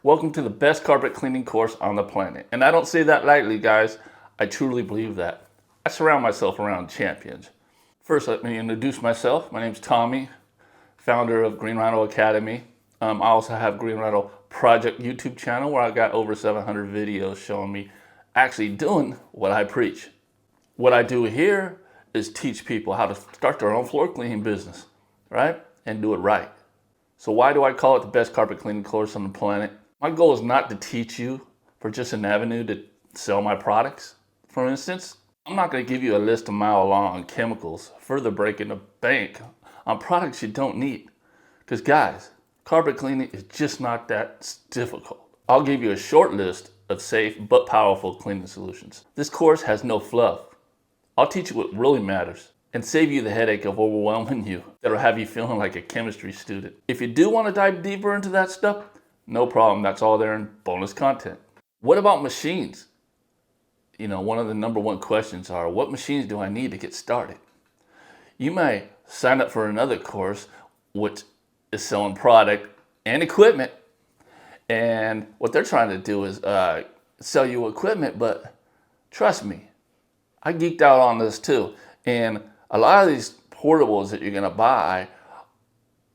Welcome to the best carpet cleaning course on the planet. And I don't say that lightly, guys. I truly believe that. I surround myself around champions. First, let me introduce myself. My name's Tommy, founder of Green Rhino Academy. I also have Green Rhino Project YouTube channel where I got over 700 videos showing me actually doing what I preach. What I do here is teach people how to start their own floor cleaning business, right? And do it right. So why do I call it the best carpet cleaning course on the planet? My goal is not to teach you for just an avenue to sell my products. For instance, I'm not going to give you a list a mile long on chemicals, further breaking the bank on products you don't need. Because guys, carpet cleaning is just not that difficult. I'll give you a short list of safe but powerful cleaning solutions. This course has no fluff. I'll teach you what really matters and save you the headache of overwhelming you that'll have you feeling like a chemistry student. If you do want to dive deeper into that stuff, no problem. That's all there in bonus content. What about machines? You know, one of the number one questions are, what machines do I need to get started? You may sign up for another course, which is selling product and equipment. And what they're trying to do is sell you equipment, but trust me, I geeked out on this too. And a lot of these portables that you're gonna buy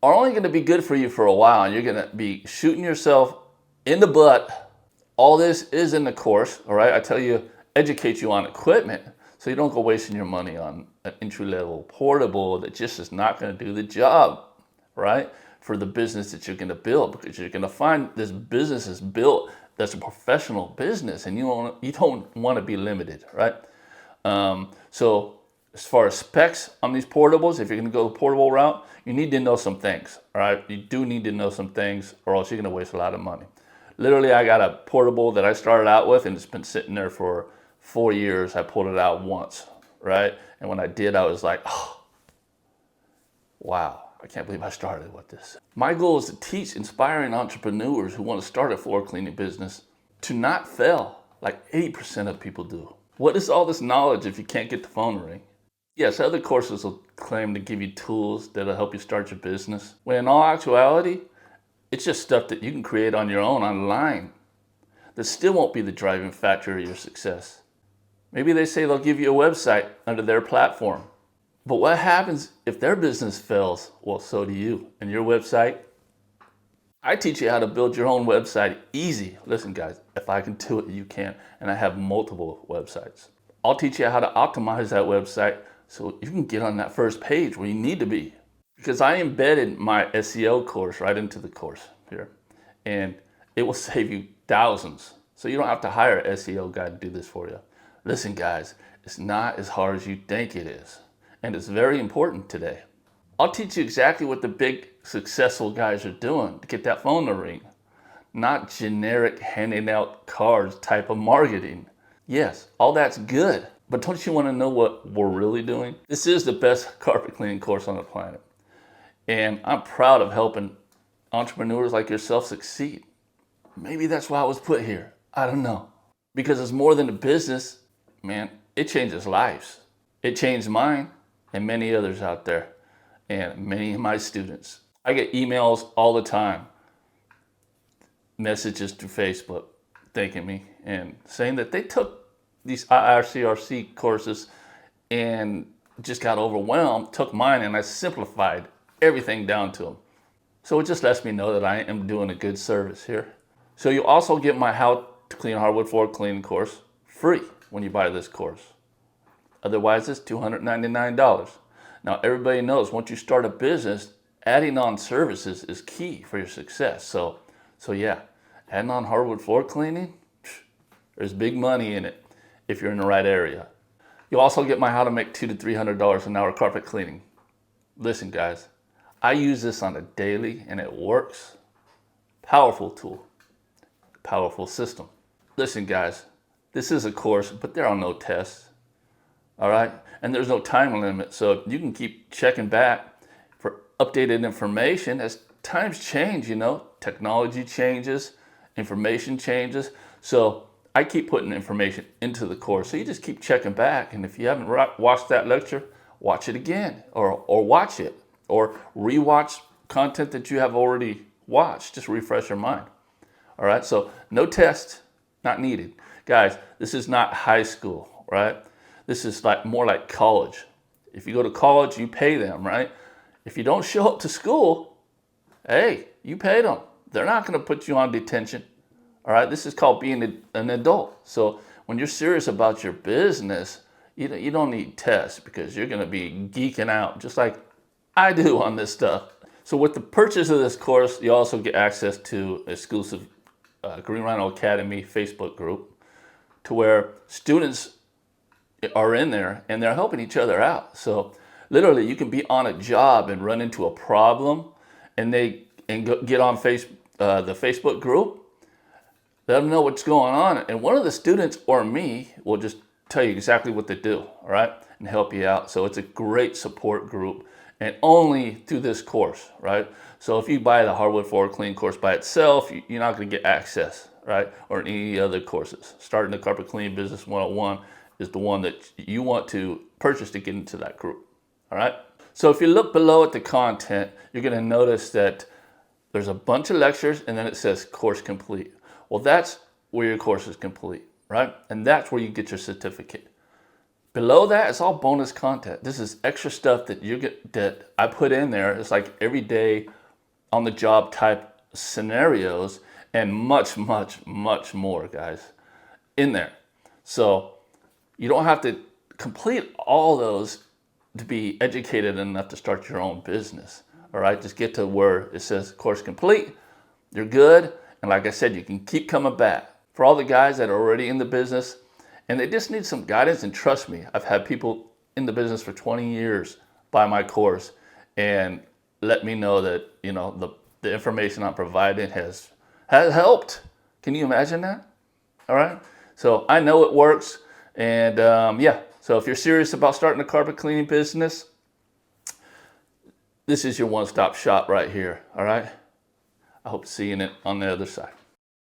are only gonna be good for you for a while, and you're gonna be shooting yourself in the butt. All this is in the course, all right? I tell you, educate you on equipment so you don't go wasting your money on an entry-level portable that just is not gonna do the job, right? For the business that you're gonna build, because you're gonna find this business is built that's a professional business, and you don't wanna be limited, right? So as far as specs on these portables, if you're gonna go the portable route, you need to know some things, all right? You do need to know some things or else you're gonna waste a lot of money. Literally, I got a portable that I started out with and it's been sitting there for 4 years. I pulled it out once, right? And when I did, I was like, oh, wow, I can't believe I started with this. My goal is to teach inspiring entrepreneurs who want to start a floor cleaning business to not fail like 80% of people do. What is all this knowledge if you can't get the phone to ring? Yes, other courses will claim to give you tools that'll help you start your business, when in all actuality, it's just stuff that you can create on your own online that still won't be the driving factor of your success. Maybe they say they'll give you a website under their platform. But what happens if their business fails? Well, so do you. And your website? I teach you how to build your own website easy. Listen, guys, if I can do it, you can. And I have multiple websites. I'll teach you how to optimize that website so you can get on that first page where you need to be. Because I embedded my SEO course right into the course here. And it will save you thousands. So you don't have to hire an SEO guy to do this for you. Listen, guys, it's not as hard as you think it is. And it's very important today. I'll teach you exactly what the big successful guys are doing to get that phone to ring. Not generic handing out cards type of marketing. Yes, all that's good. But don't you want to know what we're really doing? This is the best carpet cleaning course on the planet. And I'm proud of helping entrepreneurs like yourself succeed. Maybe that's why I was put here. I don't know. Because it's more than a business, man. It changes lives. It changed mine and many others out there, and many of my students. I get emails all the time, messages through Facebook thanking me and saying that they took these IRCRC courses and just got overwhelmed, took mine, and I simplified everything down to them. So it just lets me know that I am doing a good service here. So you also get my How to Clean Hardwood Floor Cleaning course free when you buy this course. Otherwise, it's $299. Now, everybody knows once you start a business, adding on services is key for your success. So yeah, adding on hardwood floor cleaning, there's big money in it if you're in the right area. You'll also get my How to Make $200 to $300 an hour carpet cleaning. Listen, guys, I use this on a daily and it works. Powerful tool, powerful system. Listen, guys, this is a course, but there are no tests. All right, and there's no time limit, so you can keep checking back for updated information as times change. You know, technology changes, information changes, so I keep putting information into the course, so you just keep checking back, and if you haven't watched that lecture, watch it again, or watch it, or rewatch content that you have already watched. Just refresh your mind. All right, so no test, not needed. Guys, this is not high school, right? This is like more like college. If you go to college, you pay them, right? If you don't show up to school, hey, you paid them. They're not going to put you on detention. All right, this is called being an adult. So when you're serious about your business, you don't need tests because you're going to be geeking out just like I do on this stuff. So with the purchase of this course, you also get access to exclusive Green Rhino Academy Facebook group to where students are in there and they're helping each other out. So literally you can be on a job and run into a problem and get on the Facebook group, let them know what's going on. And one of the students or me will just tell you exactly what to do, all right, and help you out. So it's a great support group and only through this course, right? So if you buy the hardwood floor clean course by itself, you're not going to get access, right? Or any other courses. Starting the Carpet Cleaning Business 101 is the one that you want to purchase to get into that group, all right? So if you look below at the content, you're going to notice that there's a bunch of lectures and then it says course complete. Well, that's where your course is complete, right? And that's where you get your certificate. Below that, it's all bonus content. This is extra stuff that I put in there. It's like everyday on the job type scenarios and much, much, much more, guys, in there. So you don't have to complete all those to be educated enough to start your own business. All right, just get to where it says course complete. You're good. And like I said, you can keep coming back. For all the guys that are already in the business and they just need some guidance, and trust me, I've had people in the business for 20 years buy my course and let me know that, the information I'm providing has helped. Can you imagine that? All right. So I know it works. And so if you're serious about starting a carpet cleaning business, this is your one-stop shop right here. All right. I hope to see you on the other side.